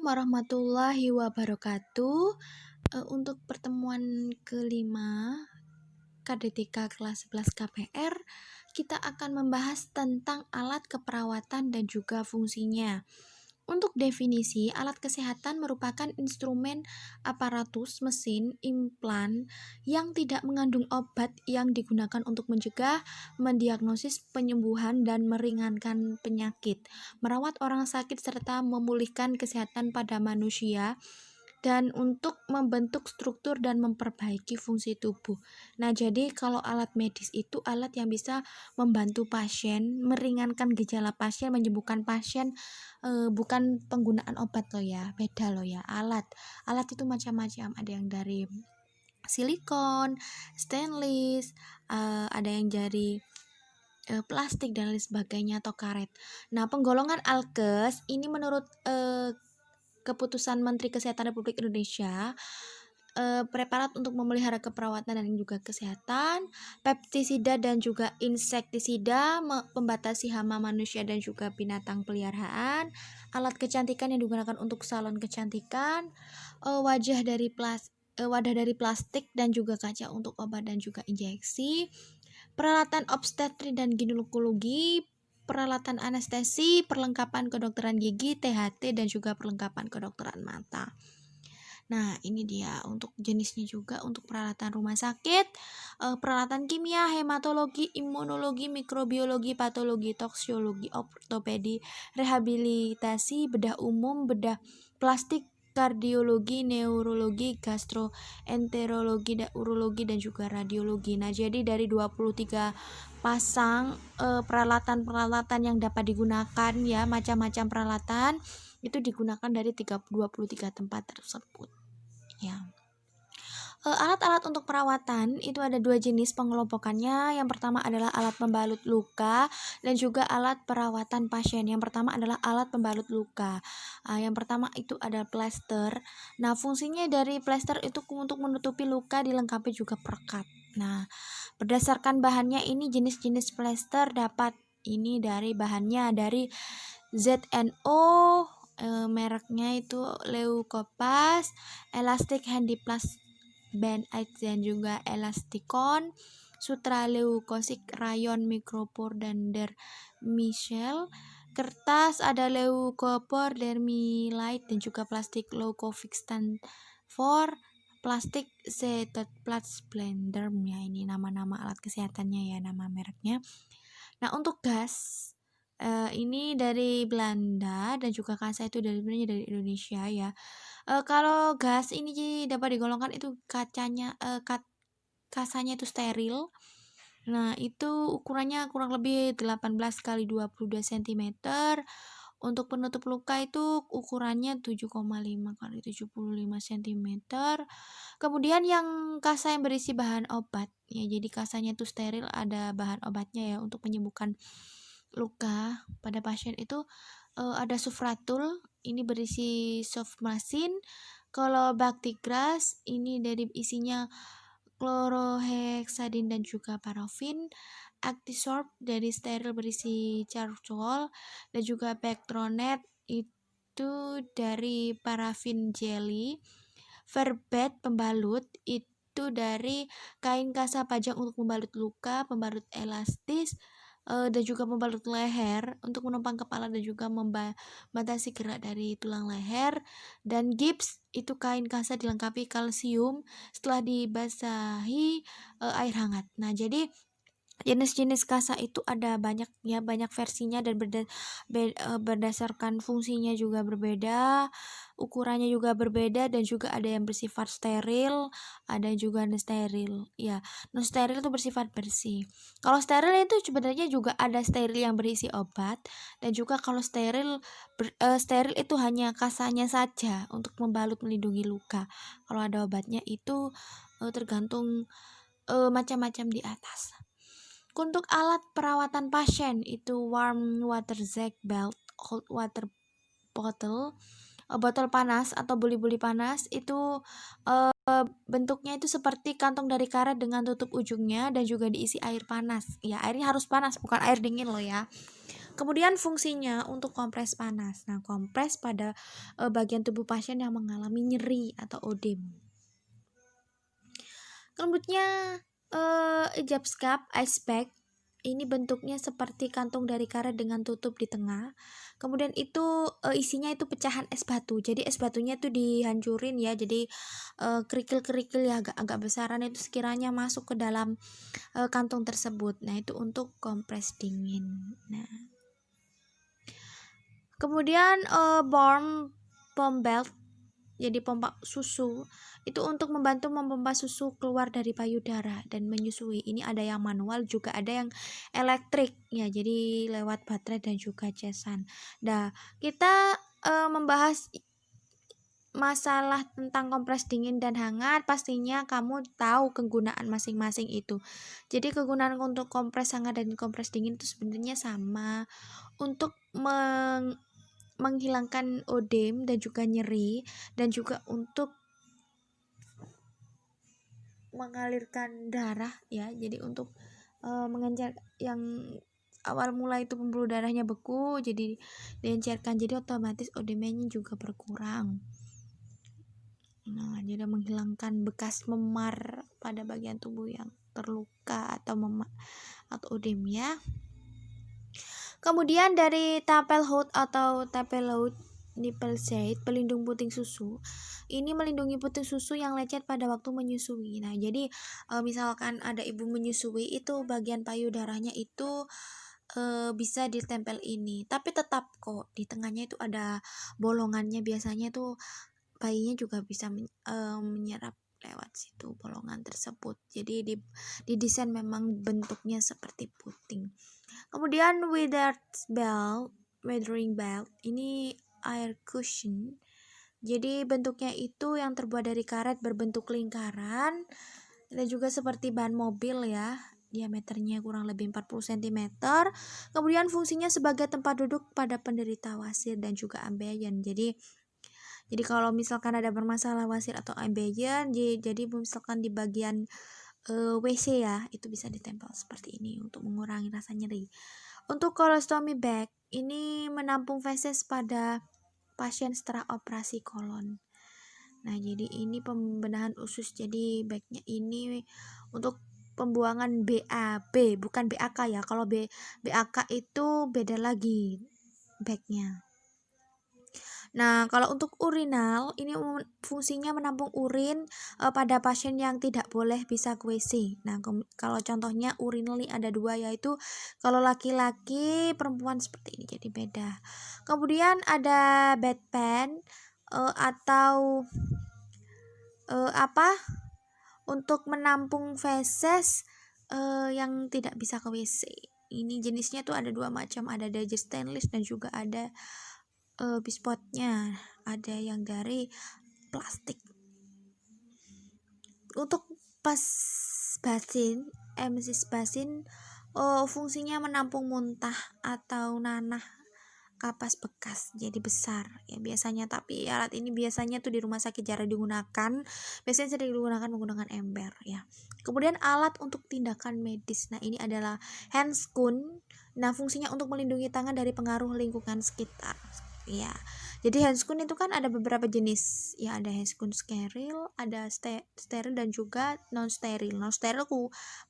warahmatullahi wabarakatuh. Untuk pertemuan kelima KDTK kelas 11 KPR, kita akan membahas tentang alat keperawatan dan juga fungsinya. Untuk definisi, alat kesehatan merupakan instrumen, aparatus, mesin, implan yang tidak mengandung obat yang digunakan untuk mencegah, mendiagnosis, penyembuhan, dan meringankan penyakit, merawat orang sakit, serta memulihkan kesehatan pada manusia, dan untuk membentuk struktur dan memperbaiki fungsi tubuh. Nah, jadi kalau alat medis itu alat yang bisa membantu pasien, meringankan gejala pasien, menyembuhkan pasien, bukan penggunaan obat loh ya, beda loh ya. Alat itu macam-macam, ada yang dari silikon, stainless, ada yang dari plastik dan lain sebagainya, atau karet. Nah, penggolongan alkes ini menurut keputusan Menteri Kesehatan Republik Indonesia, preparat untuk memelihara keperawatan dan juga kesehatan, pestisida dan juga insektisida, pembatasi hama manusia dan juga binatang peliharaan, alat kecantikan yang digunakan untuk salon kecantikan, wadah dari plastik dan juga kaca untuk obat dan juga injeksi, peralatan obstetri dan ginekologi, peralatan anestesi, perlengkapan kedokteran gigi, THT, dan juga perlengkapan kedokteran mata. Nah, ini dia untuk jenisnya juga. Untuk peralatan rumah sakit, peralatan kimia, hematologi, imunologi, mikrobiologi, patologi, toksiologi, ortopedi, rehabilitasi, bedah umum, bedah plastik, kardiologi, neurologi, gastroenterologi, urologi, dan juga radiologi. Nah, jadi dari 23 pasang peralatan-peralatan yang dapat digunakan ya, macam-macam peralatan itu digunakan dari 23 tempat tersebut ya. Alat-alat untuk perawatan itu ada dua jenis pengelompokannya. Yang pertama adalah alat pembalut luka dan juga alat perawatan pasien. Yang pertama adalah alat pembalut luka. Yang pertama itu ada plester. Nah, fungsinya dari plester itu untuk menutupi luka, dilengkapi juga perekat. Nah, berdasarkan bahannya ini jenis-jenis plester dapat ini dari bahannya dari ZNO, mereknya itu Leukopas, Elastic Handyplast Band-Aid dan juga Elasticon, Sutra Leukosik, Rayon, Micropore, dan Dermichel. Kertas ada Leukopor, Dermilite, dan juga plastik Leukovic stand for plastik Zetotplast Blender ya, ini nama-nama alat kesehatannya ya, nama mereknya. Nah, untuk gas ini dari Belanda dan juga kasa itu sebenarnya dari Indonesia ya. Kalau gas ini dapat digolongkan itu kasanya itu steril. Nah, itu ukurannya kurang lebih 18 kali 22 cm. Untuk penutup luka itu ukurannya 7,5 kali 75 cm. Kemudian yang kasa yang berisi bahan obat ya, jadi kasanya itu steril, ada bahan obatnya ya untuk menyembuhkan luka pada pasien itu. Ada Sufratul, ini berisi Sofmasin. Kalau Bactigras ini dari isinya chlorohexadin dan juga parafin. Actisorb dari steril berisi charcoal, dan juga Pectronet itu dari parafin jelly. Verbet pembalut itu dari kain kasa pajang untuk membalut luka, pembalut elastis, dan juga pembalut leher untuk menopang kepala dan juga membatasi gerak dari tulang leher. Dan gips itu kain kasa dilengkapi kalsium setelah dibasahi air hangat. Nah, jadi jenis-jenis kasa itu ada banyak ya, banyak versinya, dan berdasarkan fungsinya juga berbeda, ukurannya juga berbeda, dan juga ada yang bersifat steril, ada juga non steril ya. Non steril itu bersifat bersih. Kalau steril itu sebenarnya juga ada steril yang berisi obat, dan juga kalau steril itu hanya kasanya saja untuk membalut melindungi luka. Kalau ada obatnya itu tergantung macam-macam di atas. Untuk alat perawatan pasien itu warm water sac belt, cold water bottle, botol panas atau buli-buli panas itu bentuknya itu seperti kantong dari karet dengan tutup ujungnya dan juga diisi air panas. Ya, airnya harus panas, bukan air dingin loh ya. Kemudian fungsinya untuk kompres panas. Nah, kompres pada bagian tubuh pasien yang mengalami nyeri atau odem. Kemudian ijab scap ice pack. Ini bentuknya seperti kantung dari karet dengan tutup di tengah. Kemudian itu isinya itu pecahan es batu. Jadi es batunya itu dihancurin ya. Jadi kerikil-kerikil ya agak besaran itu sekiranya masuk ke dalam kantung tersebut. Nah, itu untuk kompres dingin. Nah, kemudian pump belt. Jadi pompa susu itu untuk membantu memompa susu keluar dari payudara dan menyusui. Ini ada yang manual juga ada yang elektrik ya, jadi lewat baterai dan juga casan. Nah, kita membahas masalah tentang kompres dingin dan hangat, pastinya kamu tahu kegunaan masing-masing itu. Jadi kegunaan untuk kompres hangat dan kompres dingin itu sebenarnya sama, untuk menghilangkan odem dan juga nyeri, dan juga untuk mengalirkan darah ya. Jadi untuk mengencer yang awal mula itu pembuluh darahnya beku, jadi diencerkan, jadi otomatis odemnya juga berkurang. Nah, jadi menghilangkan bekas memar pada bagian tubuh yang terluka atau odem ya. Kemudian dari Tapelhood atau Tapelhood nipple shade, pelindung puting susu. Ini melindungi puting susu yang lecet pada waktu menyusui. Nah, jadi misalkan ada ibu menyusui, itu bagian payudaranya itu bisa ditempel ini. Tapi tetap kok di tengahnya itu ada bolongannya, biasanya tuh bayinya juga bisa menyerap lewat situ bolongan tersebut. Jadi didesain memang bentuknya seperti puting. Kemudian weathering belt ini air cushion. Jadi bentuknya itu yang terbuat dari karet berbentuk lingkaran dan juga seperti ban mobil ya. Diameternya kurang lebih 40 cm. Kemudian fungsinya sebagai tempat duduk pada penderita wasir dan juga ambeien. Jadi kalau misalkan ada bermasalah wasir atau ambeien, jadi misalkan di bagian WC ya, itu bisa ditempel seperti ini untuk mengurangi rasa nyeri. Untuk colostomy bag, ini menampung feses pada pasien setelah operasi kolon. Nah, jadi ini pembenahan usus. Jadi bagnya ini untuk pembuangan BAB, bukan BAK ya. Kalau BAK itu beda lagi bagnya. Nah, kalau untuk urinal, ini fungsinya menampung urin pada pasien yang tidak boleh bisa ke WC. Nah, kalau contohnya urinal ini ada dua, yaitu kalau laki-laki, perempuan seperti ini, jadi beda. Kemudian ada bedpan atau untuk menampung feses yang tidak bisa ke WC. Ini jenisnya tuh ada dua macam, ada dari stainless dan juga ada bispotnya, ada yang dari plastik. Untuk basin, fungsinya menampung muntah atau nanah kapas bekas, jadi besar ya biasanya. Tapi alat ini biasanya tuh di rumah sakit jarang digunakan, biasanya sering digunakan menggunakan ember ya. Kemudian alat untuk tindakan medis. Nah, ini adalah handscoon. Nah, fungsinya untuk melindungi tangan dari pengaruh lingkungan sekitar ya. Jadi handscoon itu kan ada beberapa jenis ya, ada handscoon steril, ada steril dan juga non steril. Non steril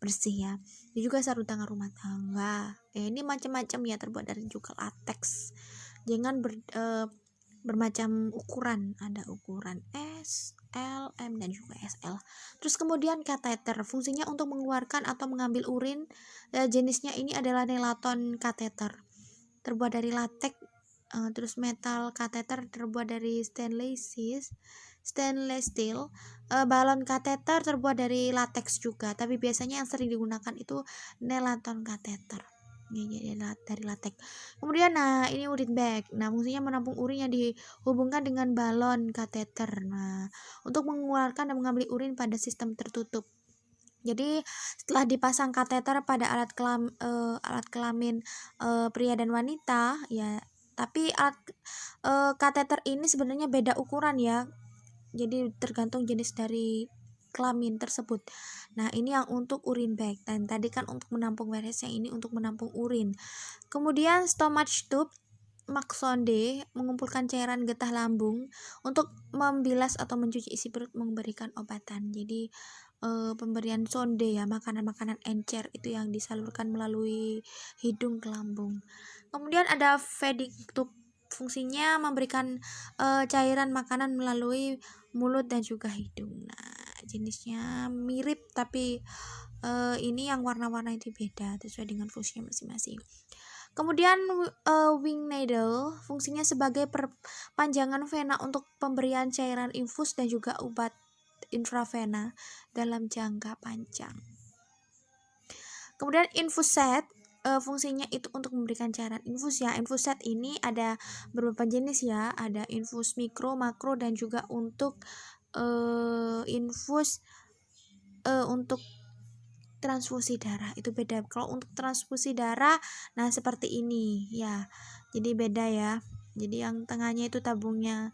bersih ya. Ini juga sarung tangan rumah tangga. Ini macam-macam ya, terbuat dari juga latex. Jangan bermacam ukuran, ada ukuran S, L, M dan juga SL. Terus kemudian kateter, fungsinya untuk mengeluarkan atau mengambil urin. Jenisnya ini adalah nelaton kateter, terbuat dari latex. Terus metal kateter terbuat dari stainless steel. Balon kateter terbuat dari latex juga, tapi biasanya yang sering digunakan itu nelaton kateter dari latex. Kemudian ini urin bag. Nah, fungsinya menampung urin yang dihubungkan dengan balon kateter. Nah, untuk mengeluarkan dan mengambil urin pada sistem tertutup. Jadi setelah dipasang kateter pada alat kelamin pria dan wanita ya. Tapi kateter ini sebenarnya beda ukuran ya. Jadi tergantung jenis dari kelamin tersebut. Nah, ini yang untuk urin bag, dan tadi kan untuk menampung feses, yang ini untuk menampung urin. Kemudian stomach tube maksonde mengumpulkan cairan getah lambung untuk membilas atau mencuci isi perut, memberikan obatan. Jadi pemberian sonde ya, makanan-makanan encer itu yang disalurkan melalui hidung ke lambung. Kemudian ada feeding tube, fungsinya memberikan cairan makanan melalui mulut dan juga hidung. Nah, jenisnya mirip tapi ini yang warna-warna itu beda sesuai dengan fungsinya masing-masing. Kemudian wing needle fungsinya sebagai perpanjangan vena untuk pemberian cairan infus dan juga obat intravena dalam jangka panjang. Kemudian infus set fungsinya itu untuk memberikan cairan infus ya. Infus set ini ada beberapa jenis ya, ada infus mikro, makro, dan juga untuk infus untuk transfusi darah itu beda. Kalau untuk transfusi darah, nah seperti ini ya, jadi beda ya. Jadi yang tengahnya itu tabungnya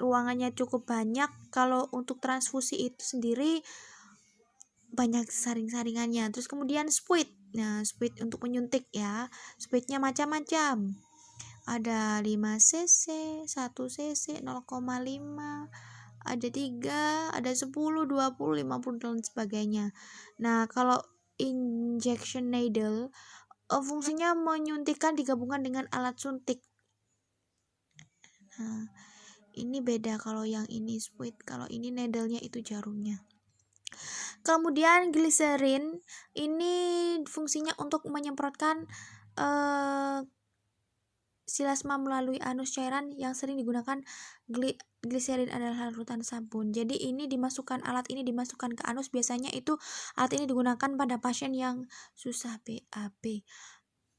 ruangannya cukup banyak. Kalau untuk transfusi itu sendiri banyak saring-saringannya. Terus kemudian spuit, nah spuit untuk menyuntik ya, spuitnya macam-macam, ada 5 cc, 1 cc, 0,5, ada 3, ada 10, 20, 50, dan sebagainya. Nah, kalau injection needle fungsinya menyuntikkan digabungkan dengan alat suntik. Nah, ini beda, kalau yang ini spuit, kalau ini needle-nya itu jarumnya. Kemudian glycerin ini fungsinya untuk menyemprotkan silasma melalui anus cairan. Yang sering digunakan glycerin adalah larutan sabun. Jadi ini alat ini dimasukkan ke anus. Biasanya itu alat ini digunakan pada pasien yang susah BAB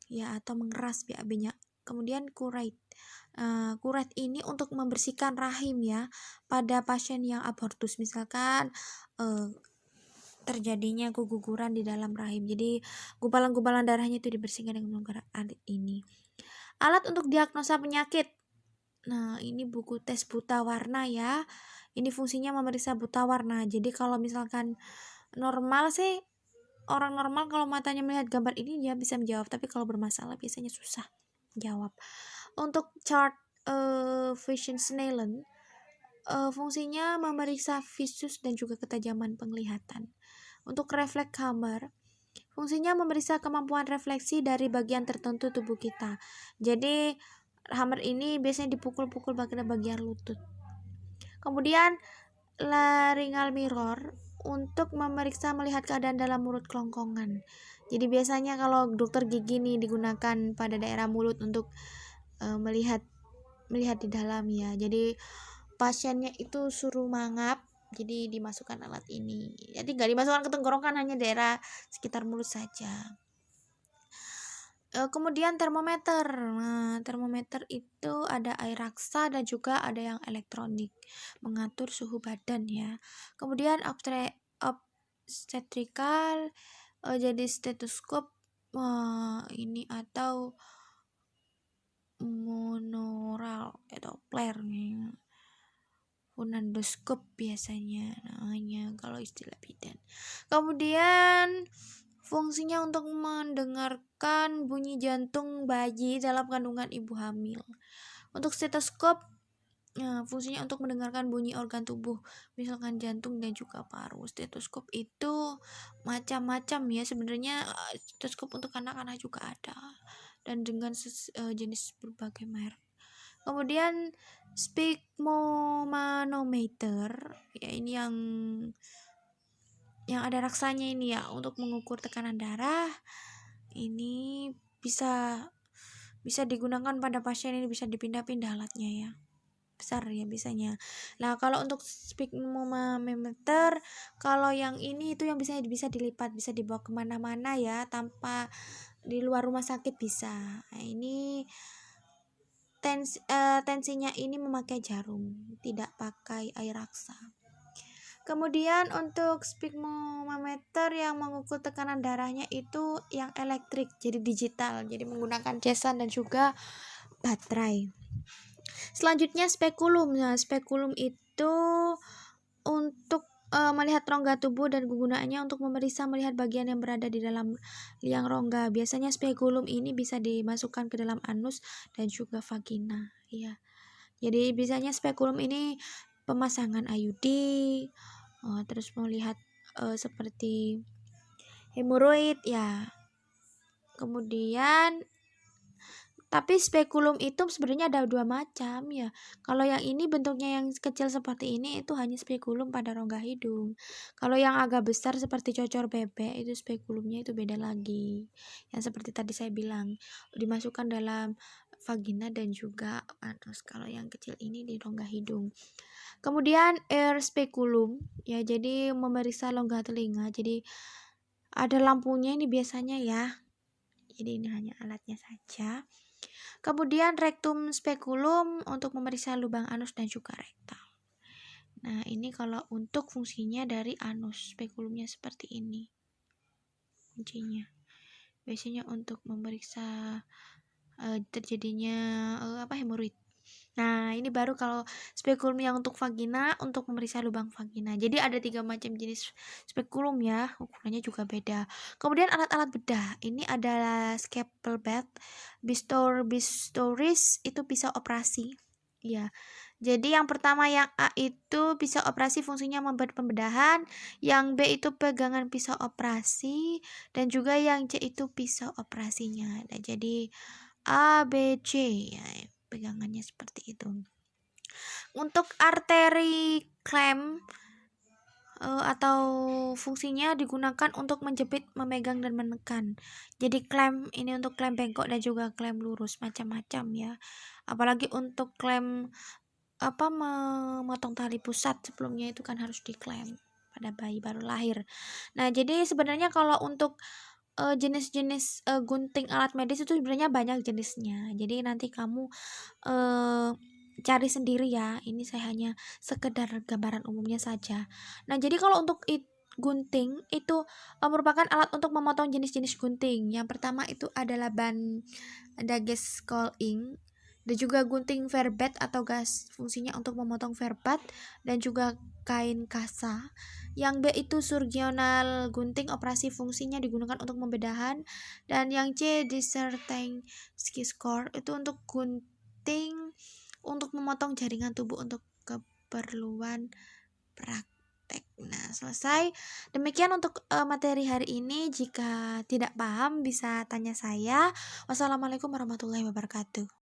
ya, atau mengeras BAB-nya. Kemudian curate. Curate ini untuk membersihkan rahim ya pada pasien yang abortus, misalkan terjadinya keguguran di dalam rahim. Jadi gumpalan-gumpalan darahnya itu dibersihkan dengan menggunakan alat ini. Alat untuk diagnosa penyakit. Nah, ini buku tes buta warna ya. Ini fungsinya memeriksa buta warna. Jadi kalau misalkan normal sih, orang normal kalau matanya melihat gambar ini dia bisa menjawab, tapi kalau bermasalah biasanya susah jawab. Untuk chart vision Snellen fungsinya memeriksa visus dan juga ketajaman penglihatan. Untuk refleks hammer fungsinya memeriksa kemampuan refleksi dari bagian tertentu tubuh kita. Jadi hammer ini biasanya dipukul-pukul bagian lutut. Kemudian laryngeal mirror untuk memeriksa melihat keadaan dalam mulut kelongkongan. Jadi biasanya kalau dokter gigi nih digunakan pada daerah mulut untuk melihat di dalam ya. Jadi pasiennya itu suruh mangap, jadi dimasukkan alat ini. Jadi nggak dimasukkan ke tenggorokan, hanya daerah sekitar mulut saja. Kemudian termometer. Nah, termometer itu ada air raksa dan juga ada yang elektronik, mengatur suhu badan ya. Kemudian obstetrikal jadi stetoskop ini atau monaural Doppler nih. Funendoskop biasanya namanya kalau istilah bidan. Kemudian fungsinya untuk mendengarkan bunyi jantung bayi dalam kandungan ibu hamil. Untuk stetoskop fungsinya untuk mendengarkan bunyi organ tubuh, misalkan jantung dan juga paru. Stetoskop itu macam-macam ya sebenarnya. Stetoskop untuk anak-anak juga ada, dan dengan jenis berbagai merek. Kemudian sphygmomanometer ya, ini yang ada raksanya ini ya, untuk mengukur tekanan darah. Ini bisa digunakan pada pasien, ini bisa dipindah-pindah alatnya ya, besar ya biasanya. Nah, kalau untuk sphygmomanometer, kalau yang ini itu yang bisa dilipat, bisa dibawa kemana-mana ya, tanpa di luar rumah sakit bisa. Nah, ini tensinya ini memakai jarum, tidak pakai air raksa. Kemudian untuk sphygmomanometer yang mengukur tekanan darahnya itu yang elektrik, jadi digital, jadi menggunakan cesan dan juga baterai. Selanjutnya spekulum. Nah, spekulum itu untuk melihat rongga tubuh dan kegunaannya untuk memeriksa melihat bagian yang berada di dalam liang rongga. Biasanya spekulum ini bisa dimasukkan ke dalam anus dan juga vagina. Ya. Jadi biasanya spekulum ini pemasangan IUD, terus melihat seperti hemoroid ya. Kemudian tapi spekulum itu sebenarnya ada dua macam ya. Kalau yang ini bentuknya yang kecil seperti ini itu hanya spekulum pada rongga hidung. Kalau yang agak besar seperti cocor bebek itu spekulumnya itu beda lagi. Yang seperti tadi saya bilang dimasukkan dalam vagina dan juga anus. Kalau yang kecil ini di rongga hidung. Kemudian ear speculum ya, jadi memeriksa rongga telinga. Jadi ada lampunya ini biasanya ya. Jadi ini hanya alatnya saja. Kemudian rectum speculum untuk memeriksa lubang anus dan juga rektal. Nah, ini kalau untuk fungsinya dari anus, spekulumnya seperti ini. Kuncinya. Biasanya untuk memeriksa terjadinya hemoroid. Nah, ini baru kalau spekulum yang untuk vagina, untuk memeriksa lubang vagina. Jadi ada 3 macam jenis spekulum ya, ukurannya juga beda. Kemudian alat-alat bedah. Ini adalah scalpel bed, bistoris itu pisau operasi. Ya. Jadi yang pertama yang A itu pisau operasi fungsinya membuat pembedahan, yang B itu pegangan pisau operasi, dan juga yang C itu pisau operasinya. Nah, jadi A, B, C ya, pegangannya seperti itu. Untuk arteri clamp atau fungsinya digunakan untuk menjepit, memegang dan menekan. Jadi clamp ini untuk clamp bengkok dan juga clamp lurus macam-macam ya. Apalagi untuk clamp memotong tali pusat sebelumnya itu kan harus diklaim pada bayi baru lahir. Nah, jadi sebenarnya kalau untuk jenis-jenis gunting alat medis itu sebenarnya banyak jenisnya. Jadi nanti kamu cari sendiri ya. Ini saya hanya sekedar gambaran umumnya saja. Nah, jadi kalau untuk gunting itu merupakan alat untuk memotong jenis-jenis gunting. Yang pertama itu adalah Dages Calling dan juga gunting verbet atau gas, fungsinya untuk memotong verbat dan juga kain kasa. Yang B itu surgional gunting, operasi fungsinya digunakan untuk membedahan. Dan yang C discerning skiscore itu untuk gunting untuk memotong jaringan tubuh untuk keperluan praktek. Nah, selesai. Demikian untuk materi hari ini. Jika tidak paham bisa tanya saya. Wassalamualaikum warahmatullahi wabarakatuh.